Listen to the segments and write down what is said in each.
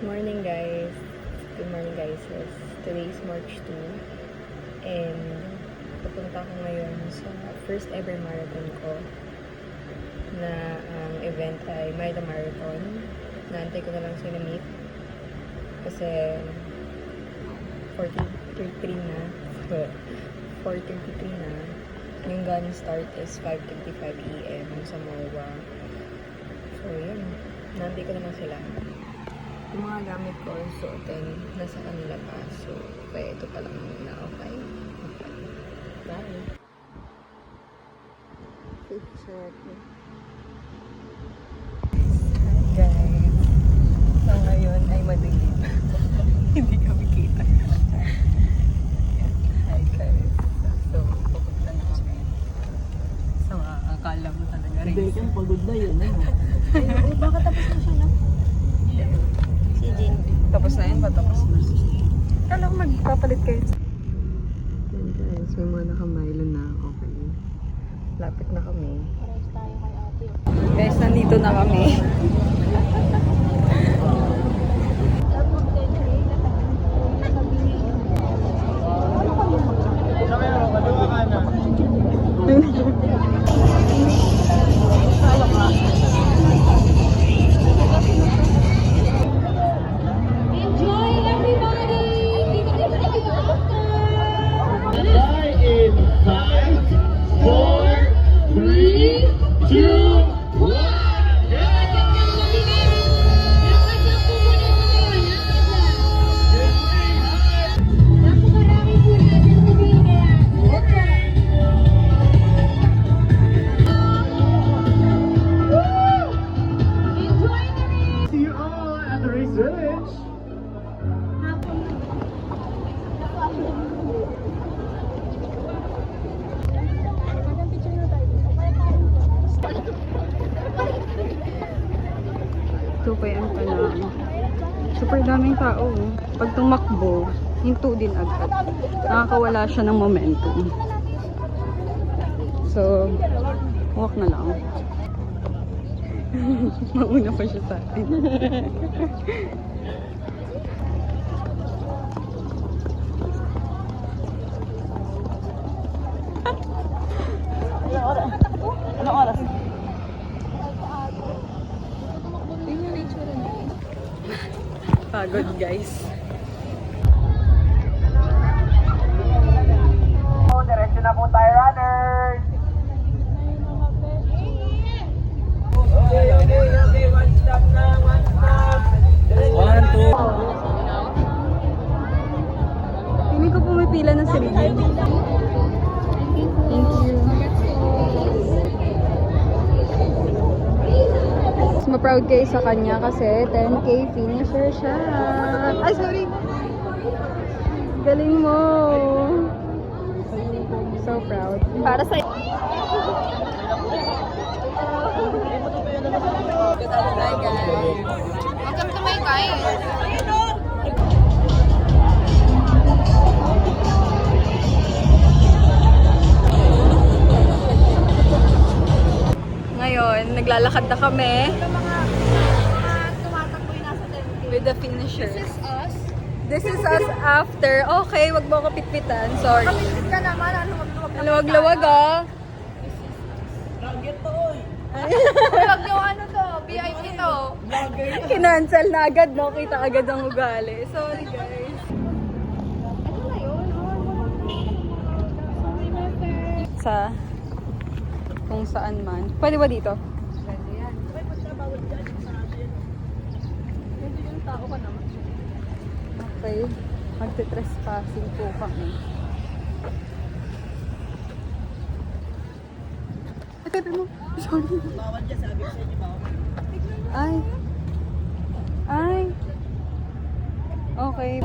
Morning guys. Good morning guys. Yes. Today is March 2 and pupunta ako ngayon sa first ever marathon ko na ang event ay Maida Marathon. Naantay ko na lang sila meet kasi 4:33 na. 4:33 na. Yung gun start is 5:55 AM sa MOA. So yun. Naantay ko naman sila. Yung mga gamit ko, suotin, nasa kanila pa. So, kaya ito pa lang muna, okay? Bye! Check. Hi guys! So, ngayon ay madilim. Hindi kami kita. Hi guys! So, pupunta na kami. So, akala mo talaga rin. Hindi kang pagod na yun. Ay, baka tapos na siya na. Si Jin. Tapos na yun ba? Tapos na. Kala ko magpapalit kayo. Yan guys, may mga nakamilo na. Okay. Lapit na kami. Guys, nandito na kami. Ito pa yung tanong. Super daming tao. Pag tumakbo, hinto din agad. Nakakawala siya ng momentum. So, walk na lang. Mauna pa siya sa atin. Anong oras? Pagod guys. Diretso na po tayo, runners! Okay, one stop na, one stop! 1, 2. Pili ko pumipila ng sarili. Thank you. Ma-proud kayo sa kanya kasi 10K finisher siya. Ay, sorry. Galing mo. So proud. Para sa Hi guys. Welcome to my guys. Ngayon, naglalakad na kami. With the finisher. This is us after. Okay, wag mo ko pitpitan. Sorry. Kapitpit ka naman. Luwag-luwag ah. Huwag yung ano to. VIP to. Kinancel na agad, no? Kita agad ang ugali. Sorry, guys. Ano na yun? Sa kung saan man. Pwede ba dito? Pwede yan. Ay, basta bawal dyan sa atin. Pwede yung tao ka naman. Okay. Magte-trespassing po kami. Ay, mo. Sorry. Bawal dyan, sabi ko sa inyo, bawal. Ay. Ay. Okay.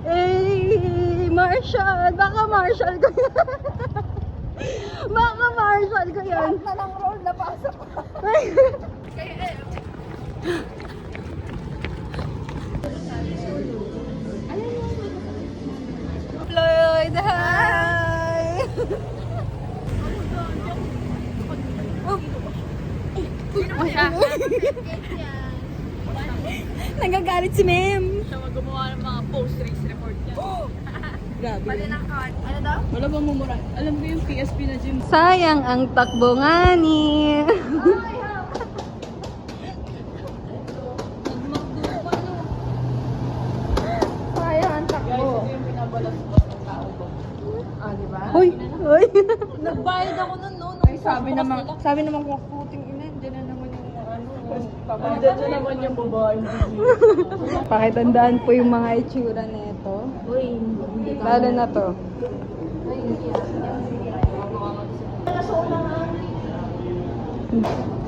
Eh, Marshall! Baka Marshall ko yan. Baka Marshall ko yan. Na lang roll, napasok ko. Floyd, hi! Nagagalit si Mem. Siya gumawa ng mga post-race report niya. Grabe. Ano daw? Wala bang mumura? Alam ko yung PSP na gym. Sayang ang takbo nga ni. Sayang ang takbo. Yung pinabalas-balas ng tao ko. Ah, di ba? Hoy! Hoy! Nagbayad ako nun, no? Ay, sabi naman kung puting ina, dyan na naman yung ano. Andyan na naman yung babae. Pakitandaan po yung mga itsura nito. Uy, hindi ka. Lalo na to.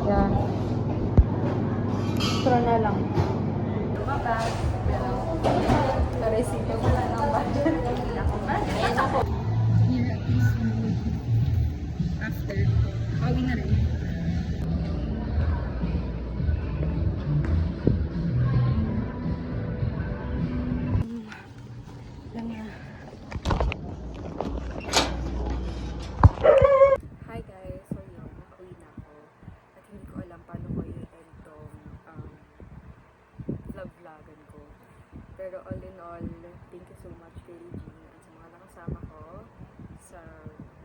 Yeah. Extra na lang. Resito mo lang ng budget. After, bawi na rin. Hi guys, so yun, nakauwi na ako. At hindi ko alam paano ko i-end tong vlog-vlogan ko. Pero all in all, thank you so much kay Regine at sa mga nakasama ko sa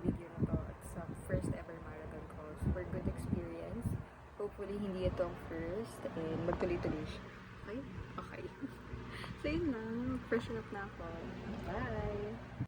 video na to at sa first ever marathon ko. Super good experience. Hopefully hindi itong first and magtuloy-tuloy siya. Okay? Okay. So yun na, mag-freshen up na ako. Bye!